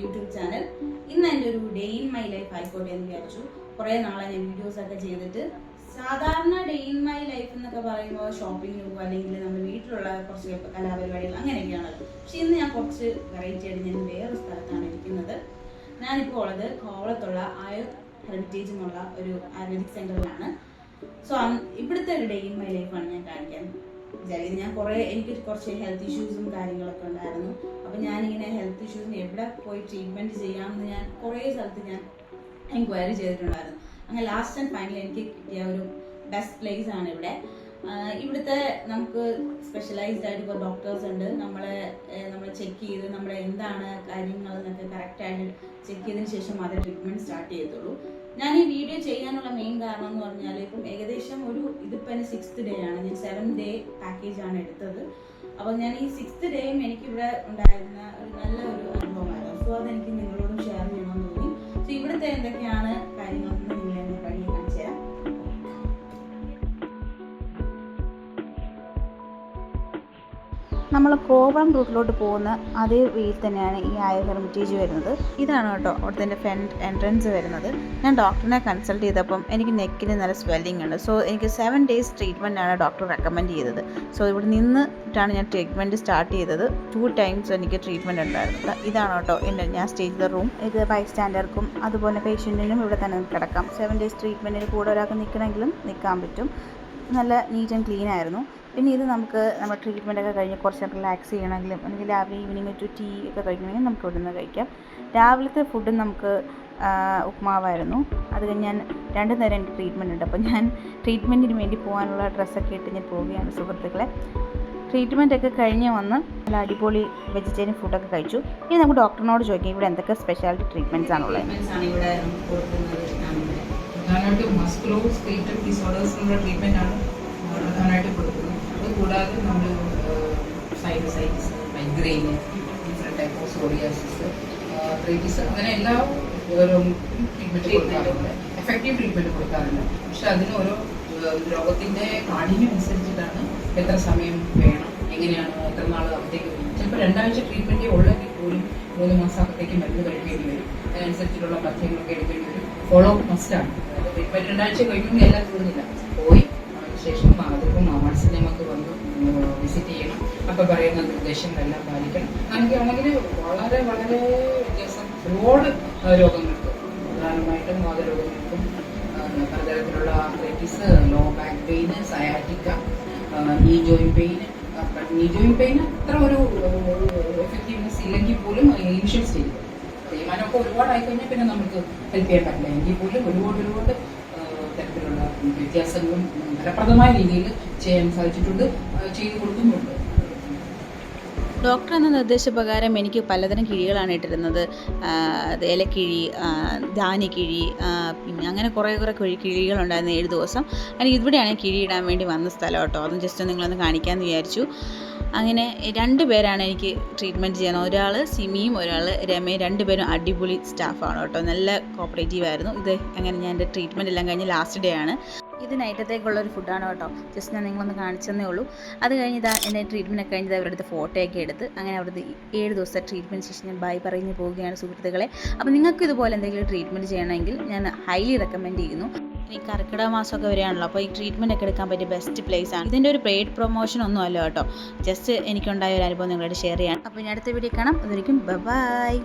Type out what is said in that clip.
YouTube channel. ഇന്ന് എൻ്റെ ഒരു ഡേ ഇൻ മൈ ലൈഫ് ആയിക്കോട്ടെ എന്ന് വിചാരിച്ചു. കുറേ നാളെ ഞാൻ വീഡിയോസ് ഒക്കെ ചെയ്തിട്ട് സാധാരണ ഡേ ഇൻ മൈ ലൈഫ് എന്നൊക്കെ പറയുമ്പോൾ ഷോപ്പിങ്ങിന് പോകുക അല്ലെങ്കിൽ നമ്മുടെ വീട്ടിലുള്ള കുറച്ച് കലാപരിപാടികൾ അങ്ങനെയൊക്കെയാണല്ലോ. പക്ഷെ ഇന്ന് ഞാൻ കുറച്ച് വെറൈറ്റി ആയിട്ട് ഞാൻ വേറൊരു സ്ഥലത്താണ് ഇരിക്കുന്നത്. ഞാനിപ്പോൾ ഉള്ളത് കോവളത്തുള്ള ആയുർ ഹെറിറ്റേജ് എന്നുള്ള ഒരു ആയുർവേദിക് സെന്ററിലാണ്. സോ ഇവിടുത്തെ ഒരു ഡേ ഇൻ മൈ ലൈഫാണ് ഞാൻ കാണിക്കാൻ വിചാരിക്കുന്നത്. എനിക്ക് കുറച്ച് ഹെൽത്ത് ഇഷ്യൂസും കാര്യങ്ങളൊക്കെ ഉണ്ടായിരുന്നു. അപ്പം ഞാനിങ്ങനെ ഹെൽത്ത് ഇഷ്യൂസിന് എവിടെ പോയി ട്രീറ്റ്മെൻറ്റ് ചെയ്യാമെന്ന് ഞാൻ കുറേ സ്ഥലത്ത് ഞാൻ എൻക്വയറി ചെയ്തിട്ടുണ്ടായിരുന്നു. അങ്ങനെ ലാസ്റ്റ് ആൻഡ് ഫൈനൽ എനിക്ക് കിട്ടിയ ഒരു ബെസ്റ്റ് പ്ലേസ് ആണ് ഇവിടെ. ഇവിടുത്തെ നമുക്ക് സ്പെഷ്യലൈസ്ഡ് ആയിട്ട് ഇപ്പോൾ ഡോക്ടേഴ്സ് ഉണ്ട്. നമ്മളെ ചെക്ക് ചെയ്ത് നമ്മുടെ എന്താണ് കാര്യങ്ങൾ എന്നൊക്കെ കറക്റ്റായിട്ട് ചെക്ക് ചെയ്തതിന് ശേഷം അത് ട്രീറ്റ്മെൻറ്റ് സ്റ്റാർട്ട് ചെയ്യത്തുള്ളൂ. ഞാൻ ഈ വീഡിയോ ചെയ്യാനുള്ള മെയിൻ കാരണം എന്ന് പറഞ്ഞാൽ ഇപ്പം ഏകദേശം ഇതിപ്പോൾ എൻ്റെ 6th ഡേ ആണ്. ഞാൻ 7 ഡേ പാക്കേജ് ആണ് എടുത്തത്. അപ്പോൾ ഞാൻ ഈ 6th ഡേയും എനിക്കിവിടെ ഉണ്ടായിരുന്ന ഒരു നല്ല ഒരു അനുഭവമായിരുന്നു. സോ അതെനിക്ക് നിങ്ങളോടും ഷെയർ ചെയ്യണമെന്ന് തോന്നി. സോ ഇവിടുത്തെ എന്തൊക്കെയാണ് കാര്യങ്ങളെന്ന് നിങ്ങളെ വഴി കാണിച്ചു തരാം. നമ്മൾ കോവളം റൂട്ടിലോട്ട് പോകുന്ന അതേ വേയിൽ തന്നെയാണ് ഈ ആയുർ ഹെറിറ്റേജ് വരുന്നത്. ഇതാണ് കേട്ടോ അവിടുത്തെ ഫ്രണ്ട് എൻട്രൻസ് വരുന്നത്. ഞാൻ ഡോക്ടറിനെ കൺസൾട്ട് ചെയ്തപ്പം എനിക്ക് നെക്കിന് നല്ല സ്വെല്ലിംഗ് ഉണ്ട്. സോ എനിക്ക് 7 days ട്രീറ്റ്മെൻ്റ് ആണ് ഡോക്ടർ റെക്കമെൻഡ് ചെയ്തത്. സോ ഇവിടെ നിന്നിട്ടാണ് ഞാൻ ട്രീറ്റ്മെൻറ്റ് സ്റ്റാർട്ട് ചെയ്തത്. 2 times എനിക്ക് ട്രീറ്റ്മെൻറ്റ് ഉണ്ടായിരുന്നു. ഇതാണ് കേട്ടോ ഞാൻ സ്റ്റേ ചെയ്ത റൂം. ഇത് ബൈസ്റ്റാൻഡർക്കും അതുപോലെ പേഷ്യൻറ്റിനും ഇവിടെ തന്നെ കിടക്കാം. 7 days ട്രീറ്റ്മെൻറ്റിന് കൂടെ ഒരാൾക്ക് നിൽക്കണമെങ്കിലും നിൽക്കാൻ പറ്റും. നല്ല നീറ്റ് ആൻഡ് ക്ലീൻ ആയിരുന്നു. പിന്നെ ഇത് നമ്മുടെ ട്രീറ്റ്മെൻറ്റൊക്കെ കഴിഞ്ഞ് കുറച്ച് റിലാക്സ് ചെയ്യണമെങ്കിലും അല്ലെങ്കിൽ രാവിലെ ഈവനിങ് ഒരു ടീ ഒക്കെ കഴിക്കണമെങ്കിൽ നമുക്ക് ഇവിടെ നിന്ന് കഴിക്കാം. രാവിലത്തെ ഫുഡ് നമുക്ക് ഉപ്മാവായിരുന്നു. അത് കഴിഞ്ഞ് ഞാൻ 2 നേരം എനിക്ക് ട്രീറ്റ്മെൻറ്റ് ഉണ്ട്. അപ്പോൾ ഞാൻ ട്രീറ്റ്മെൻറ്റിന് വേണ്ടി പോകാനുള്ള ഡ്രസ്സൊക്കെ ഇട്ട് ഞാൻ പോവുകയാണ് സുഹൃത്തുക്കളെ. ട്രീറ്റ്മെൻറ്റൊക്കെ കഴിഞ്ഞ് വന്ന് നല്ല അടിപൊളി വെജിറ്റേറിയൻ ഫുഡൊക്കെ കഴിച്ചു. ഇനി നമുക്ക് ഡോക്ടറിനോട് ചോദിക്കാം ഇവിടെ എന്തൊക്കെ സ്പെഷ്യാലിറ്റി ട്രീറ്റ്മെൻറ്റ്സ് ആണുള്ളത്. പ്രധാനമായിട്ടും മസ്കുലോസ്കെലറ്റൽ ഡിസോർഡേഴ്സിനുള്ള ട്രീറ്റ്മെൻറ്റാണ് പ്രധാനമായിട്ട് കൊടുക്കുന്നത്. അതുകൂടാതെ നമ്മൾ sinusitis, migraine, different type of psoriasis, arthritis അങ്ങനെ എല്ലാ ട്രീറ്റ്മെൻറ്റ് കൊടുക്കാറുണ്ട്. എഫക്റ്റീവ് ട്രീറ്റ്മെൻറ്റ് കൊടുക്കാറുണ്ട്. പക്ഷെ അതിന് ഓരോ രോഗത്തിൻ്റെ കാഠിന്യം അനുസരിച്ചിട്ടാണ് എത്ര സമയം വേണം, എങ്ങനെയാണ്, എത്ര നാൾ അകത്തേക്ക് വരും. ചിലപ്പോൾ 2 ആഴ്ച ട്രീറ്റ്മെൻറ്റ് ഉള്ളെങ്കിൽ പോലും 3 മാസം അകത്തേക്ക് മരുന്ന് കഴിക്കേണ്ടി വരും. അതിനനുസരിച്ചിട്ടുള്ള മദ്യങ്ങളൊക്കെ എടുക്കേണ്ടി വരും. ഫോളോ അപ്പ് മസ്റ്റാണ്. ട്രീറ്റ്മെൻറ്റ് 2 ആഴ്ച കഴിയുമെങ്കിൽ എല്ലാം തീർന്നില്ല. പോയി ശേഷം അതിപ്പം മനസ്സിൽ നമുക്ക് വന്ന് വിസിറ്റ് ചെയ്യണം. അപ്പോൾ പറയുന്ന നിർദ്ദേശങ്ങളെല്ലാം പാലിക്കണം. ആണെങ്കിൽ വളരെ വളരെ വ്യത്യാസം ഒരുപാട് രോഗങ്ങൾക്ക്, പ്രധാനമായിട്ടും വാതരോഗങ്ങൾക്കും പലതരത്തിലുള്ള arthritis, low back pain, sciatica, knee joint pain അത്ര ഒരു എഫക്റ്റീവ്നെസ് ഇല്ലെങ്കിൽ പോലും ഇനിഷ്യൽ സ്റ്റേജിൽ തേയ്മാനമൊക്കെ ഒരുപാട് ആയിക്കഴിഞ്ഞാൽ പിന്നെ നമുക്ക് ഹെൽപ്പ് ചെയ്യാൻ പറ്റില്ല. എങ്കിൽ പോലും ഒരുപാട് തരത്തിലുള്ള വ്യത്യാസങ്ങളും ഫലപ്രദമായ രീതിയിൽ ചെയ്യാൻ സാധിച്ചിട്ടുണ്ട്, ചെയ്തു കൊടുക്കുന്നുണ്ട്. ഡോക്ടർ എന്ന നിർദ്ദേശപ്രകാരം എനിക്ക് പലതരം കിഴികളാണ് ഇട്ടിരുന്നത്. ഇലക്കിഴി, ധാന്യക്കിഴി, പിന്നെ അങ്ങനെ കുറേ കിഴികളുണ്ടായിരുന്നു 7 ദിവസം. അല്ലെങ്കിൽ ഇവിടെയാണ് കിഴി ഇടാൻ വേണ്ടി വന്ന സ്ഥലം കേട്ടോ. അതും ജസ്റ്റ് നിങ്ങളൊന്ന് കാണിക്കാമെന്ന് വിചാരിച്ചു. അങ്ങനെ 2 പേരാണ് എനിക്ക് ട്രീറ്റ്മെൻറ്റ് ചെയ്യുന്നത്. ഒരാൾ സിമിയും ഒരാൾ രമയും. 2 പേരും അടിപൊളി സ്റ്റാഫാണ് കേട്ടോ. നല്ല കോപ്പറേറ്റീവ് ആയിരുന്നു. ഇത് അങ്ങനെ ഞാൻ എൻ്റെ ട്രീറ്റ്മെൻറ്റ് എല്ലാം കഴിഞ്ഞ് ലാസ്റ്റ് ഡേ ആണ്. ഇത് നൈറ്റത്തേക്കുള്ളൊരു ഫുഡാണ് കേട്ടോ. ജസ്റ്റ് ഞാൻ നിങ്ങളൊന്ന് കാണിച്ചെന്നേ ഉള്ളൂ. അത് കഴിഞ്ഞ് എൻ്റെ ട്രീറ്റ്മെൻറ്റ് കഴിഞ്ഞത് അവരുടെ അടുത്ത് ഫോട്ടോയൊക്കെ എടുത്ത് അങ്ങനെ അവിടുത്തെ 7 ദിവസത്തെ ട്രീറ്റ്മെൻറ്റ് ശേഷം ഞാൻ ബൈ പറഞ്ഞ് പോവുകയാണ് സുഹൃത്തുക്കളെ. അപ്പോൾ നിങ്ങൾക്ക് ഇതുപോലെ എന്തെങ്കിലും ട്രീറ്റ്മെൻറ്റ് ചെയ്യണമെങ്കിൽ ഞാൻ ഹൈലി റെക്കമെൻഡ് ചെയ്യുന്നു. ഈ കർക്കിടക മാസമൊക്കെ വരികയാണല്ലോ. അപ്പോൾ ഈ ട്രീറ്റ്മെൻറ്റ് ഒക്കെ എടുക്കാൻ പറ്റിയ ബെസ്റ്റ് പ്ലേസ് ആണ്. ഇതിൻ്റെ ഒരു പെയ്ഡ് പ്രൊമോഷൻ ഒന്നും അല്ല കേട്ടോ. ജസ്റ്റ് എനിക്കുണ്ടായ ഒരു അനുഭവം നിങ്ങളോട് ഷെയർ ചെയ്യാം. അപ്പോൾ ഇനി അടുത്ത വീഡിയോ കാണാം. അതായിരിക്കും ബൈ.